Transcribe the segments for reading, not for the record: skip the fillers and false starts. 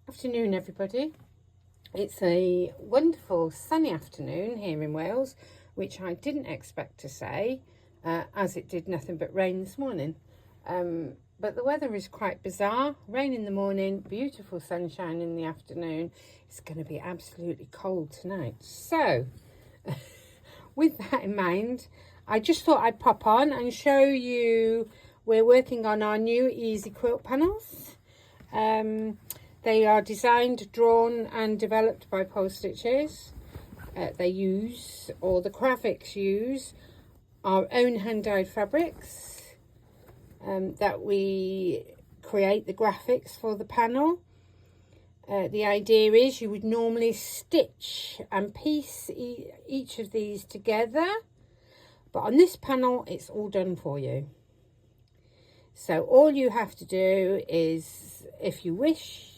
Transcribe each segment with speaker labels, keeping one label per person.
Speaker 1: Afternoon, everybody. It's a wonderful sunny afternoon here in Wales, which I didn't expect to say, as it did nothing but rain this morning. But the weather is quite bizarre. Rain in the morning, beautiful sunshine in the afternoon. It's going to be absolutely cold tonight. So, with that in mind, I just thought I'd pop on and show you we're working on our new easy quilt panels. They are designed, drawn and developed by Pole Stitches. They use, or the graphics use, our own hand-dyed fabrics that we create the graphics for the panel. The idea is you would normally stitch and piece each of these together, but on this panel it's all done for you. So all you have to do is, if you wish,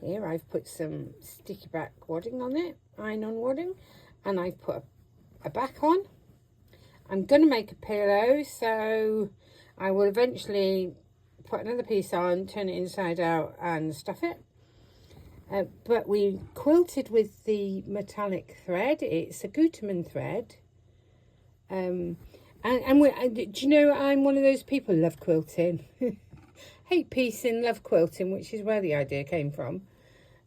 Speaker 1: here I've put some sticky back wadding on it, iron-on wadding, and I've put a back on. I'm going to make a pillow, so I will eventually put another piece on, turn it inside out and stuff it. But we quilted with the metallic thread. It's a Gutermann thread. Do you know, I'm one of those people who love quilting. Hate piecing, love quilting, which is where the idea came from.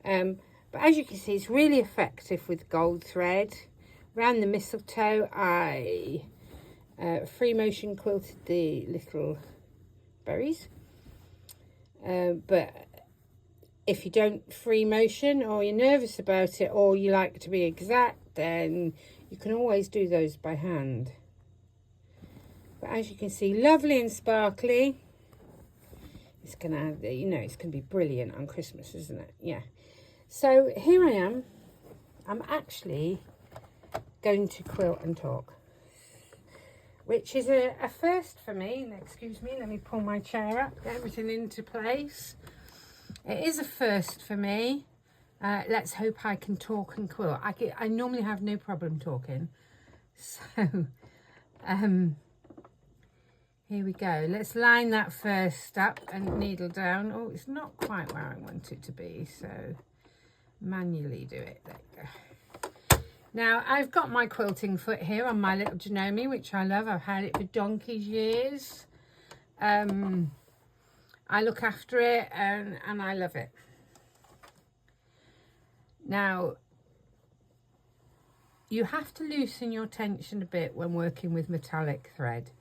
Speaker 1: But as you can see, it's really effective with gold thread. Around the mistletoe, I free motion quilted the little berries. But if you don't free motion, or you're nervous about it, or you like to be exact, then you can always do those by hand. But as you can see, lovely and sparkly. It's gonna, it's gonna be brilliant on Christmas, isn't it? Yeah. So here I am. I'm actually going to quilt and talk, which is a first for me. Excuse me, let me pull my chair up, get everything into place. It is a first for me. Let's hope I can talk and quilt. I normally have no problem talking. So, here we go. Let's line that first up and needle down. Oh, it's not quite where I want it to be, so manually do it. There you go. Now, I've got my quilting foot here on my little Janome, which I love. I've had it for donkey's years. I look after it and I love it. Now, you have to loosen your tension a bit when working with metallic thread.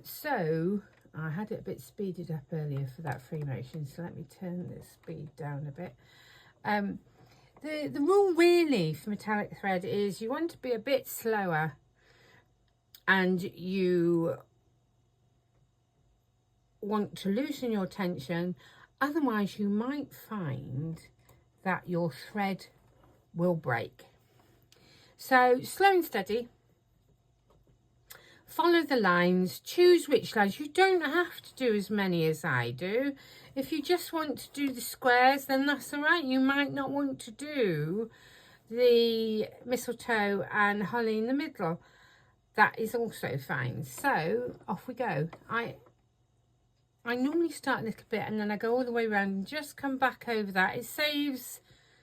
Speaker 1: So I had it a bit speeded up earlier for that free motion, so let me turn the speed down a bit. The rule really for metallic thread is you want to be a bit slower, and you want to loosen your tension, otherwise you might find that your thread will break. So slow and steady. Follow the lines, choose which lines. You don't have to do as many as I do. If you just want to do the squares, then that's all right. You might not want to do the mistletoe and holly in the middle. That is also fine. So off we go. I normally start a little bit and then I go all the way around and just come back over that. It saves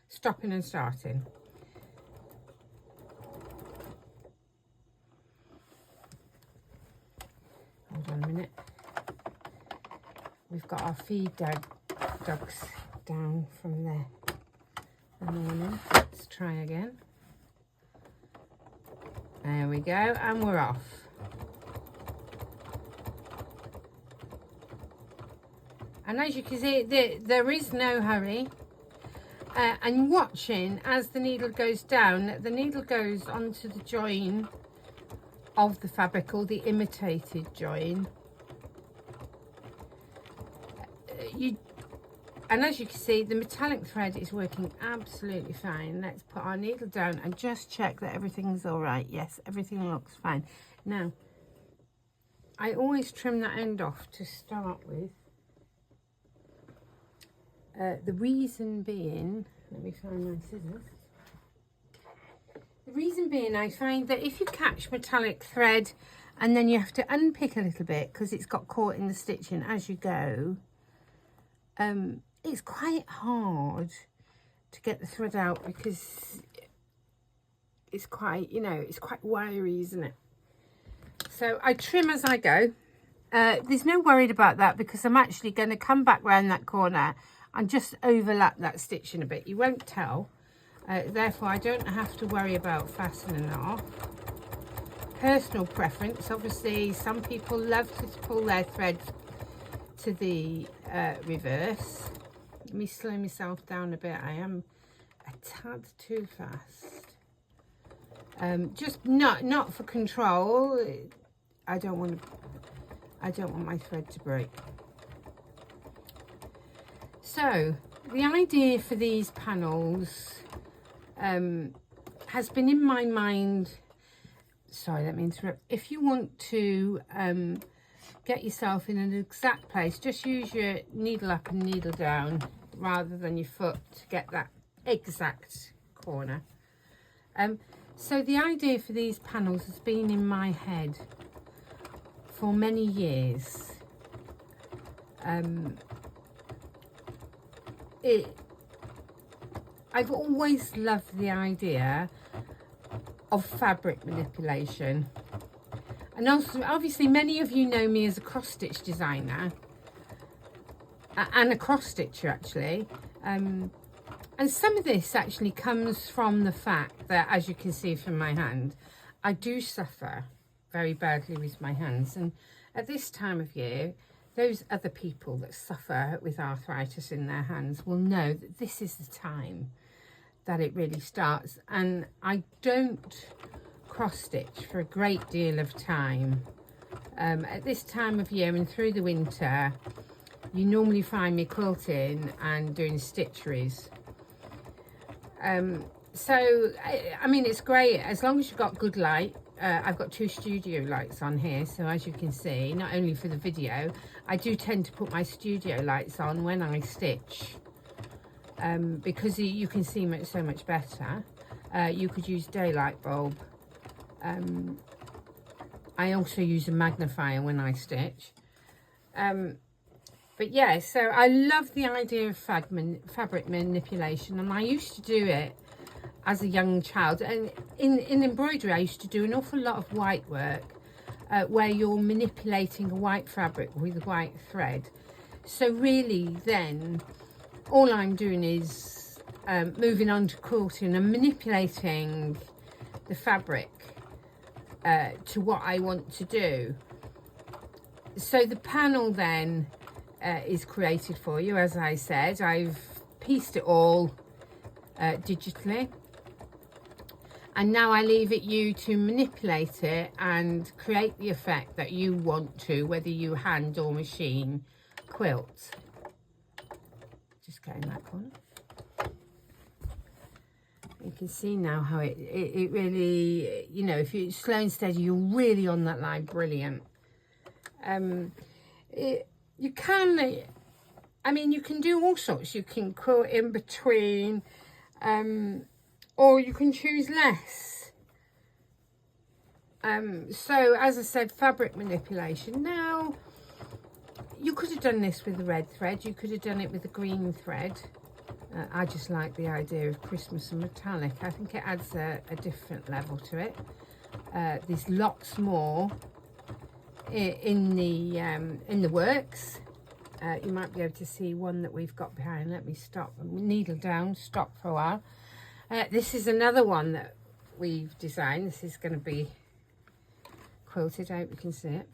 Speaker 1: stopping and starting. Hold on a minute. We've got our feed dogs down from there the morning. Let's try again. There we go, and we're off. And as you can see, there is no hurry. And watching as the needle goes down, the needle goes onto the join of the fabric, or the imitated join. And as you can see, the metallic thread is working absolutely fine. Let's put our needle down and just check that everything's all right. Yes, everything looks fine. Now, I always trim that end off to start with. The reason being, let me find my scissors. The reason being, I find that if you catch metallic thread and then you have to unpick a little bit because it's got caught in the stitching as you go, it's quite hard to get the thread out because it's quite, you know, it's quite wiry, isn't it? So I trim as I go. There's no worried about that because I'm actually going to come back round that corner and just overlap that stitching a bit. You won't tell. Therefore, I don't have to worry about fastening that off. Personal preference. Obviously, some people love to pull their threads to the reverse. Let me slow myself down a bit. I am a tad too fast. Just not for control. I don't want my thread to break. So the idea for these panels has been in my mind. Sorry, let me interrupt. If you want to get yourself in an exact place, just use your needle up and needle down rather than your foot to get that exact corner. So the idea for these panels has been in my head for many years. I've always loved the idea of fabric manipulation, and also obviously many of you know me as a cross stitch designer and a cross stitcher actually, and some of this actually comes from the fact that, as you can see from my hand, I do suffer very badly with my hands, and at this time of year those other people that suffer with arthritis in their hands will know that this is the time that it really starts. And I don't cross stitch for a great deal of time. At this time of year and through the winter, you normally find me quilting and doing stitcheries. So I mean, it's great as long as you've got good light. I've got 2 studio lights on here, so as you can see, not only for the video, I do tend to put my studio lights on when I stitch, because you can see so much better. You could use daylight bulb. I also use a magnifier when I stitch. But yeah, so I love the idea of fabric manipulation, and I used to do it as a young child. And in embroidery, I used to do an awful lot of white work where you're manipulating a white fabric with white thread. So really then all I'm doing is moving on to quilting and manipulating the fabric to what I want to do. So the panel then is created for you. As I said, I've pieced it all digitally, and now I leave it you to manipulate it and create the effect that you want to, whether you hand or machine quilt. Just getting that corner. You can see now how it really, you know, if you're slow and steady, you're really on that line. Brilliant. You can, I mean, you can do all sorts. You can quilt in between, or you can choose less. So as I said, fabric manipulation. Now, you could have done this with the red thread. You could have done it with the green thread. I just like the idea of Christmas and metallic. I think it adds a different level to it. There's lots more in the works. You might be able to see one that we've got behind. Let me stop, needle down, stop for a while. This is another one that we've designed. This is going to be quilted. I hope you can see it.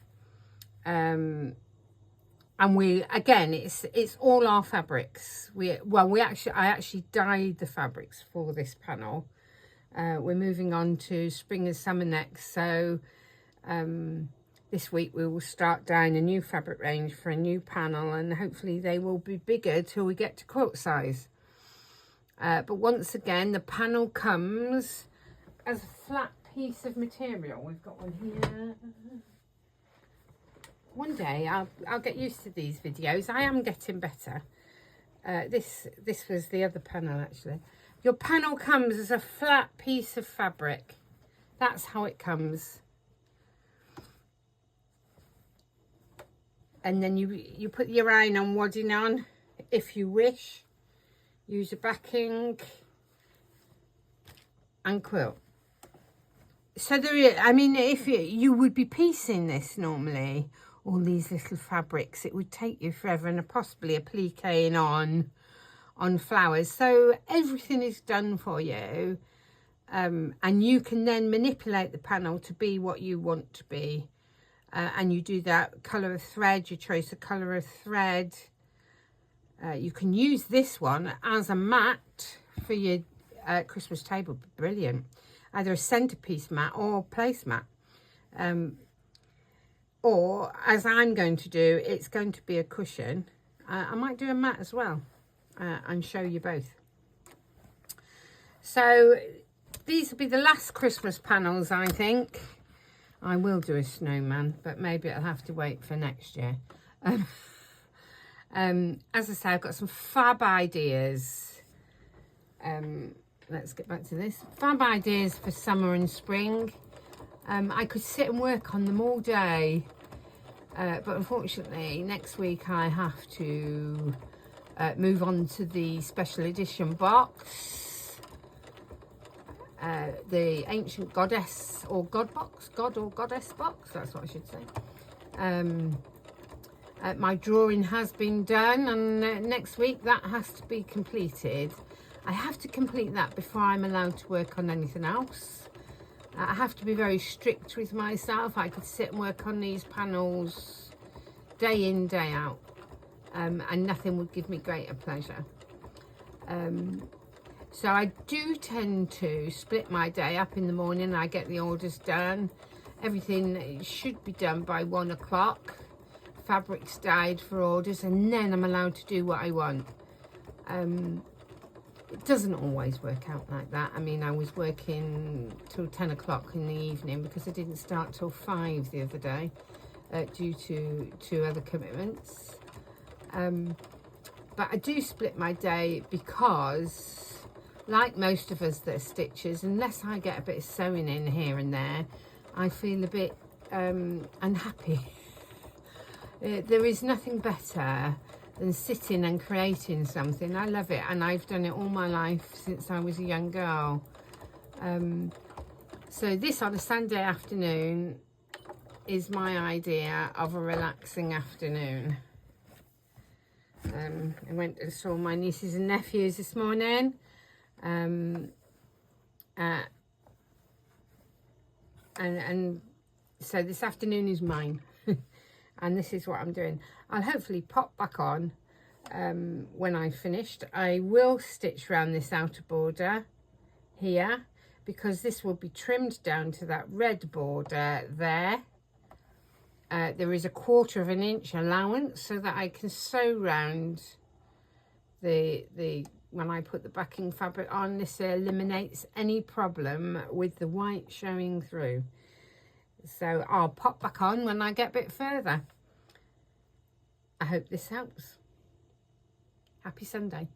Speaker 1: And we, again, it's all our fabrics. I actually dyed the fabrics for this panel. We're moving on to spring and summer next, so this week we will start dyeing a new fabric range for a new panel, and hopefully they will be bigger till we get to quilt size. But once again, the panel comes as a flat piece of material. We've got one here. One day I'll get used to these videos. I am getting better. This was the other panel actually. Your panel comes as a flat piece of fabric. That's how it comes. And then you put your iron-on wadding on if you wish, use a backing and quilt. So there is, I mean, if you would be piecing this normally, all these little fabrics, it would take you forever, and possibly appliquing on flowers. So everything is done for you, and you can then manipulate the panel to be what you want to be. And you do that colour of thread, you choose the colour of thread. You can use this one as a mat for your Christmas table. Brilliant. Either a centerpiece mat or placemat. Or, as I'm going to do, it's going to be a cushion. I might do a mat as well and show you both. So these will be the last Christmas panels, I think. I will do a snowman, but maybe it'll have to wait for next year. As I say, I've got some fab ideas. Let's get back to this. Fab ideas for summer and spring. I could sit and work on them all day, but unfortunately next week I have to move on to the special edition box. The Ancient Goddess or God box, God or Goddess box, that's what I should say. My drawing has been done, and next week that has to be completed. I have to complete that before I'm allowed to work on anything else. I have to be very strict with myself. I could sit and work on these panels day in, day out, and nothing would give me greater pleasure. So I do tend to split my day up. In the morning I get the orders done. Everything should be done by 1 o'clock. Fabrics dyed for orders, and then I'm allowed to do what I want. It doesn't always work out like that. I mean, I was working till 10 o'clock in the evening because I didn't start till 5 the other day due to other commitments. But I do split my day because, like most of us that are stitchers, unless I get a bit of sewing in here and there, I feel a bit unhappy. There is nothing better than sitting and creating something. I love it, and I've done it all my life since I was a young girl. So this on a Sunday afternoon is my idea of a relaxing afternoon. I went and saw my nieces and nephews this morning. And so this afternoon is mine. And this is what I'm doing. I'll hopefully pop back on when I've finished. I will stitch around this outer border here, because this will be trimmed down to that red border there. There is a 1/4 inch allowance so that I can sew round when I put the backing fabric on. This eliminates any problem with the white showing through. So I'll pop back on when I get a bit further. I hope this helps. Happy Sunday.